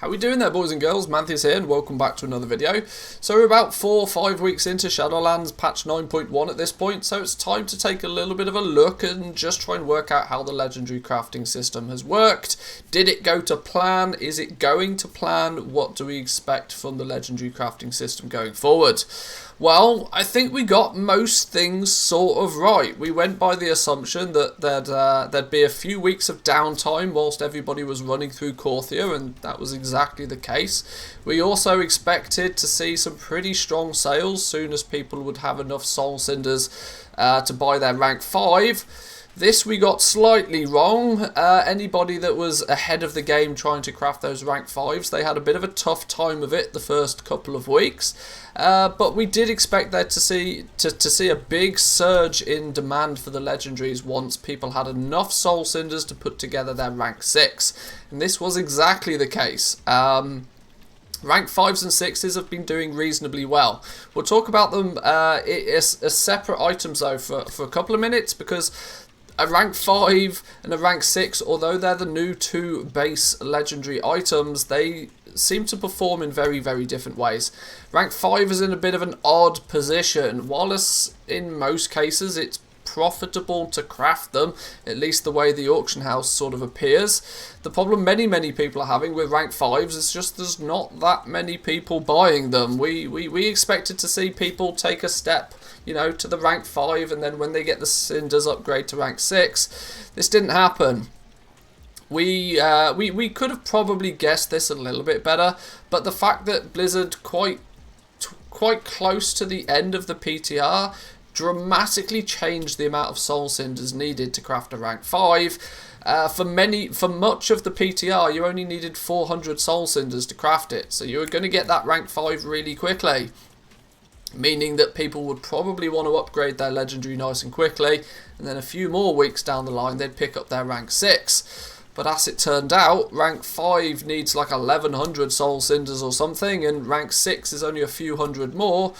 How we doing there, boys and girls? Manthieus here and welcome back to another video. So we're about 4 or 5 weeks into Shadowlands patch 9.1 at this point, so it's time to take a little bit of a look and just try and work out how the legendary crafting system has worked. Did it go to plan? Is it going to plan? What do we expect from the legendary crafting system going forward? Well, I think we got most things sort of right. We went by the assumption that there'd be a few weeks of downtime whilst everybody was running through Korthia, and that was exactly the case. We also expected to see some pretty strong sales soon as people would have enough soul cinders to buy their rank 5. This we got slightly wrong. Anybody that was ahead of the game trying to craft those rank 5s, they had a bit of a tough time of it the first couple of weeks. But we did expect there to see a big surge in demand for the legendaries once people had enough soul cinders to put together their rank 6. And this was exactly the case. Rank 5s and 6s have been doing reasonably well. We'll talk about them as separate items though for a couple of minutes, because a rank 5 and a rank 6, although they're the new 2 base legendary items, they seem to perform in very, very different ways. Rank 5 is in a bit of an odd position. Whilst in most cases it's profitable to craft them, at least the way the auction house sort of appears, the problem many people are having with rank 5s is just there's not that many people buying them. We expected to see people take a step, you know, to the rank 5, and then when they get the cinders upgrade to rank 6. This didn't happen. We could have probably guessed this a little bit better, but the fact that Blizzard quite close to the end of the PTR dramatically changed the amount of soul cinders needed to craft a rank 5. For much of the PTR, you only needed 400 soul cinders to craft it, so you were going to get that rank 5 really quickly, meaning that people would probably want to upgrade their legendary nice and quickly, and then a few more weeks down the line they'd pick up their rank 6. But as it turned out, rank 5 needs like 1100 soul cinders or something, and rank 6 is only a few hundred more.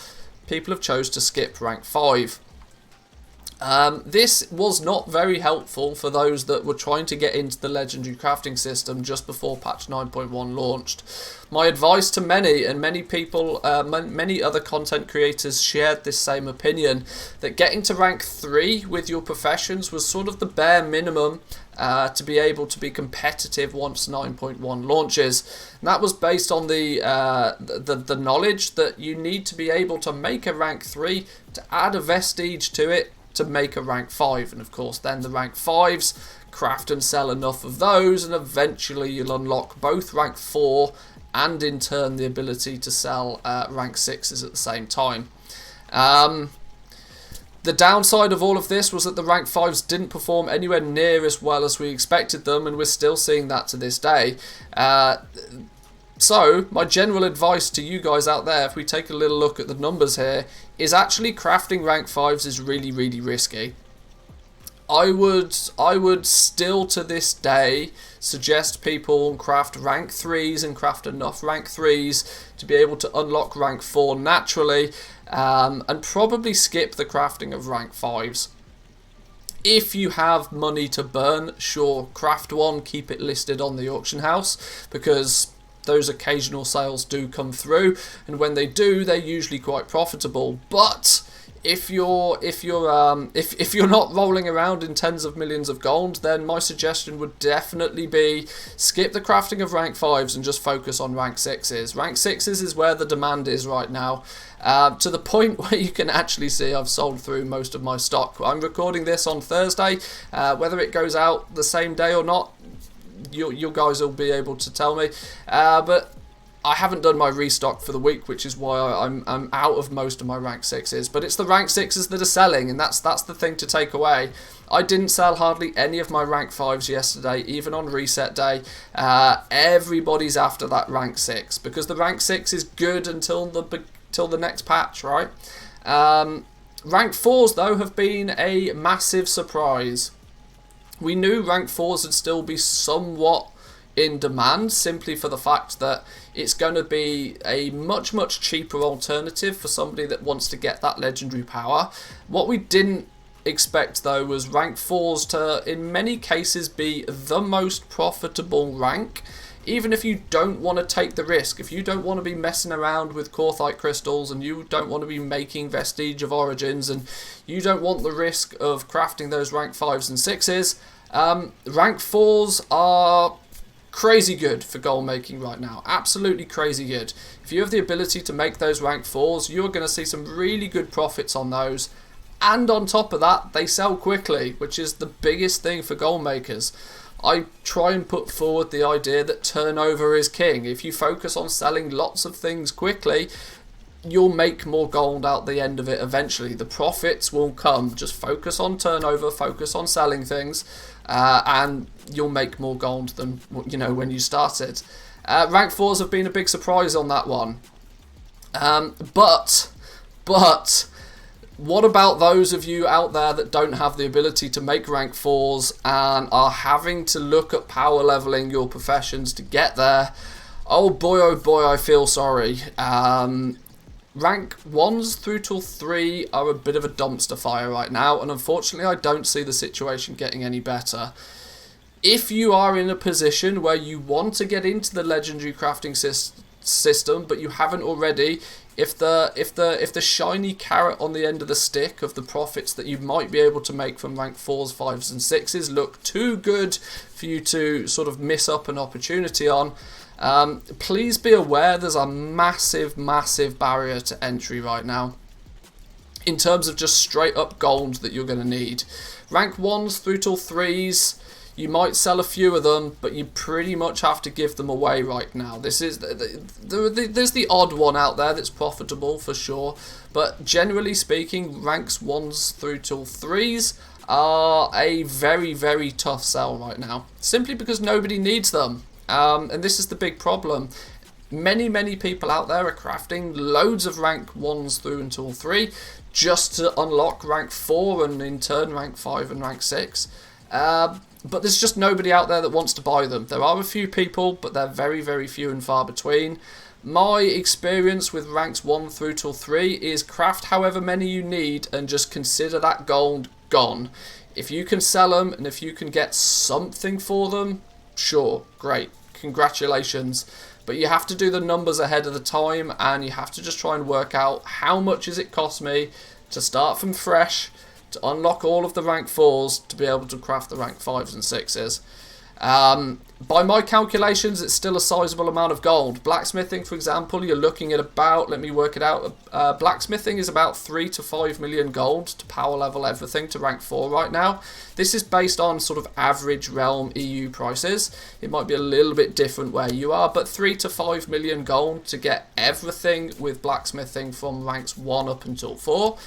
People have chose to skip rank 5. This was not very helpful for those that were trying to get into the legendary crafting system just before patch 9.1 launched. My advice to many people, many other content creators shared this same opinion, that getting to rank 3 with your professions was sort of the bare minimum to be able to be competitive once 9.1 launches. And that was based on the knowledge that you need to be able to make a rank 3 to add a vestige to it to make a rank 5, and of course then the rank 5s, craft and sell enough of those, and eventually you'll unlock both rank 4 and in turn the ability to sell rank 6s at the same time. The downside of all of this was that the rank 5s didn't perform anywhere near as well as we expected them, and we're still seeing that to this day. So, my general advice to you guys out there, if we take a little look at the numbers here, is actually crafting rank 5s is really risky. I would still to this day suggest people craft rank 3s and craft enough rank 3s to be able to unlock rank 4 naturally, and probably skip the crafting of rank 5s. If you have money to burn, sure, craft one, keep it listed on the auction house, because those occasional sales do come through, and when they do, they're usually quite profitable. But if you're not rolling around in tens of millions of gold, then my suggestion would definitely be skip the crafting of rank 5s and just focus on rank 6s. Rank 6s is where the demand is right now, to the point where you can actually see I've sold through most of my stock. I'm recording this on Thursday. Whether it goes out the same day or not, you guys will be able to tell me, but I haven't done my restock for the week, which is why I'm out of most of my rank 6s. But it's the rank 6s that are selling, and that's the thing to take away. I didn't sell hardly any of my rank 5s yesterday, even on reset day. Everybody's after that rank 6, because the rank 6 is good until the next patch, right? Rank 4s though have been a massive surprise. We knew rank 4s would still be somewhat in demand, simply for the fact that it's going to be a much cheaper alternative for somebody that wants to get that legendary power. What we didn't expect though was rank 4s to in many cases be the most profitable rank even if you don't want to take the risk, if you don't want to be messing around with Korthite crystals, and you don't want to be making Vestige of Origins, and you don't want the risk of crafting those rank 5s and 6s, rank 4s are crazy good for gold making right now. Absolutely crazy good. If you have the ability to make those rank 4s, you're going to see some really good profits on those. And on top of that, they sell quickly, which is the biggest thing for gold makers. I try and put forward the idea that turnover is king. If you focus on selling lots of things quickly, you'll make more gold out the end of it eventually. The profits will come. Just focus on turnover, focus on selling things, and you'll make more gold than, you know, when you started. Rank 4s have been a big surprise on that one. But what about those of you out there that don't have the ability to make rank 4s and are having to look at power leveling your professions to get there? Oh boy, I feel sorry. Rank 1s through till 3 are a bit of a dumpster fire right now, and unfortunately I don't see the situation getting any better. If you are in a position where you want to get into the legendary crafting system but you haven't already, if the shiny carrot on the end of the stick of the profits that you might be able to make from rank 4s, 5s and 6s look too good for you to sort of miss up an opportunity on, please be aware there's a massive barrier to entry right now in terms of just straight up gold that you're going to need. Rank 1s through till 3s, you might sell a few of them, but you pretty much have to give them away right now. This is there's the odd one out there that's profitable for sure, but generally speaking, ranks 1s through till 3s are a very tough sell right now, simply because nobody needs them. And this is the big problem. Many people out there are crafting loads of rank 1s through until 3 just to unlock rank 4 and in turn rank 5 and rank 6. But there's just nobody out there that wants to buy them. There are a few people, but they're very few and far between. My experience with ranks 1 through till 3 is craft however many you need and just consider that gold gone. If you can sell them and if you can get something for them, sure, great, congratulations. But you have to do the numbers ahead of the time, and you have to just try and work out how much is it cost me to start from fresh, to unlock all of the rank 4s, to be able to craft the rank 5s and 6s. By my calculations, it's still a sizable amount of gold. Blacksmithing, for example, you're looking at about, let me work it out, blacksmithing is about 3 to 5 million gold to power level everything to rank 4 right now. This is based on sort of average realm EU prices. It might be a little bit different where you are, but 3 to 5 million gold to get everything with blacksmithing from ranks 1 up until 4.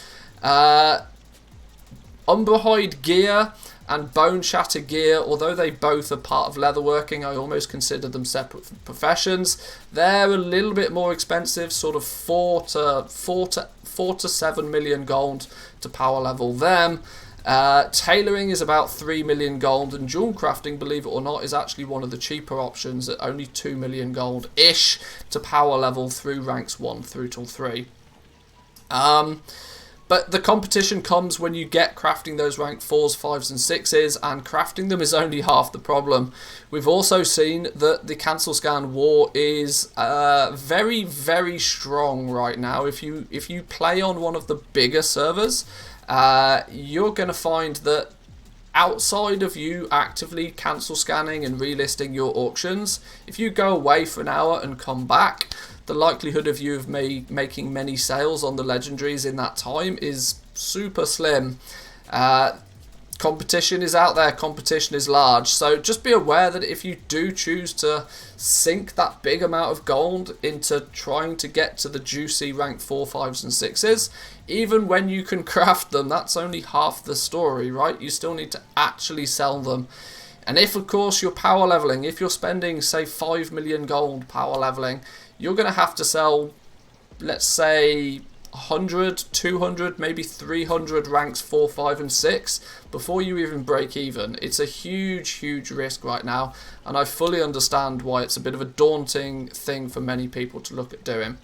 Umberhide gear and Bone Shatter gear, although they both are part of leatherworking, I almost consider them separate professions. They're a little bit more expensive, sort of 4 to 7 million gold to power level them. Tailoring is about 3 million gold, and jewel crafting, believe it or not, is actually one of the cheaper options at only 2 million gold-ish to power level through ranks 1 through till 3. But the competition comes when you get crafting those rank 4s, 5s and 6s, and crafting them is only half the problem. We've also seen that the cancel scan war is very strong right now. If you play on one of the bigger servers, you're going to find that outside of you actively cancel scanning and relisting your auctions, if you go away for an hour and come back, the likelihood of you making many sales on the legendaries in that time is super slim. Competition is out there, competition is large, so just be aware that if you do choose to sink that big amount of gold into trying to get to the juicy rank 4, 5s and 6s, even when you can craft them, that's only half the story, right? You still need to actually sell them. And if, of course, you're power leveling, if you're spending, say, 5 million gold power leveling, you're going to have to sell, let's say, 100, 200, maybe 300 ranks 4, 5 and 6 before you even break even. It's a huge risk right now, and I fully understand why it's a bit of a daunting thing for many people to look at doing.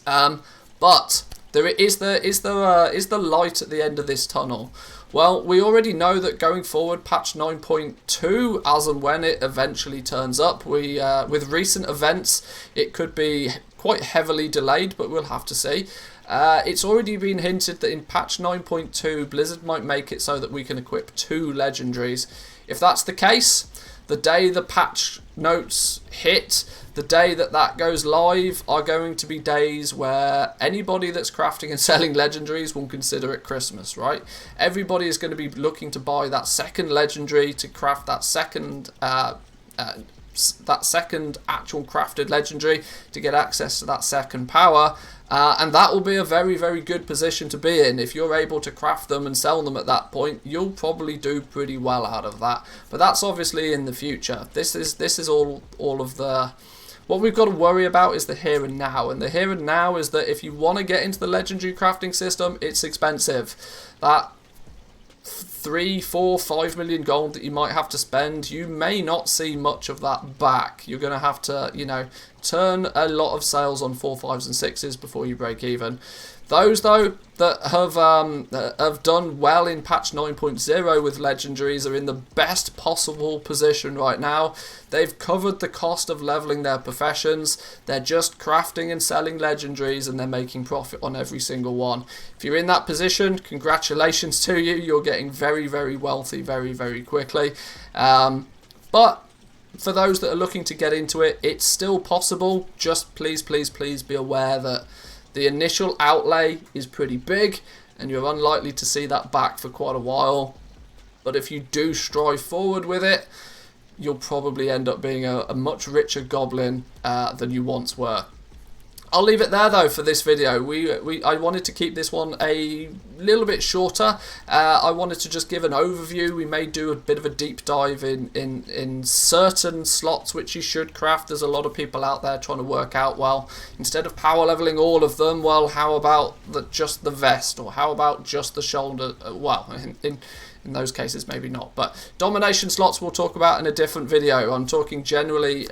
But There is the light at the end of this tunnel. Well, we already know that going forward, patch 9.2, as and when it eventually turns up, with recent events, it could be quite heavily delayed, but we'll have to see. It's already been hinted that in patch 9.2, Blizzard might make it so that we can equip 2 legendaries. If that's the case, the day the patch notes hit, the day that goes live, are going to be days where anybody that's crafting and selling legendaries will consider it Christmas, right? Everybody is going to be looking to buy that second legendary to craft that second actual crafted legendary to get access to that second power. And that will be a very, very good position to be in. If you're able to craft them and sell them at that point, you'll probably do pretty well out of that. But that's obviously in the future. This is all of the... What we've got to worry about is the here and now. And the here and now is that if you want to get into the legendary crafting system, it's expensive. That 3, 4, 5 million gold that you might have to spend, you may not see much of that back. You're going to have to, you know, turn a lot of sales on 4, 5s and 6s before you break even. Those, though, that have done well in patch 9.0 with legendaries are in the best possible position right now. They've covered the cost of leveling their professions. They're just crafting and selling legendaries, and they're making profit on every single one. If you're in that position, congratulations to you. You're getting very, very wealthy very, very quickly. But for those that are looking to get into it, it's still possible. Just please, please, please be aware that the initial outlay is pretty big, and you're unlikely to see that back for quite a while. But if you do strive forward with it, you'll probably end up being a much richer goblin than you once were. I'll leave it there though for this video. I wanted to keep this one a little bit shorter. I wanted to just give an overview. We may do a bit of a deep dive in certain slots which you should craft. There's a lot of people out there trying to work out, well, instead of power leveling all of them, well, how about just the vest, or how about just the shoulder? Well, in those cases, maybe not. But domination slots we'll talk about in a different video. I'm talking generally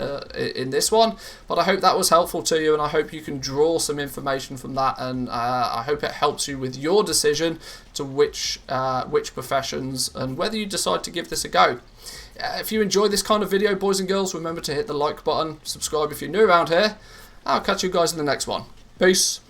in this one. But I hope that was helpful to you, and I hope you can draw some information from that. And I hope it helps you with your decision to which professions and whether you decide to give this a go. If you enjoy this kind of video, boys and girls, remember to hit the like button. Subscribe if you're new around here. I'll catch you guys in the next one. Peace.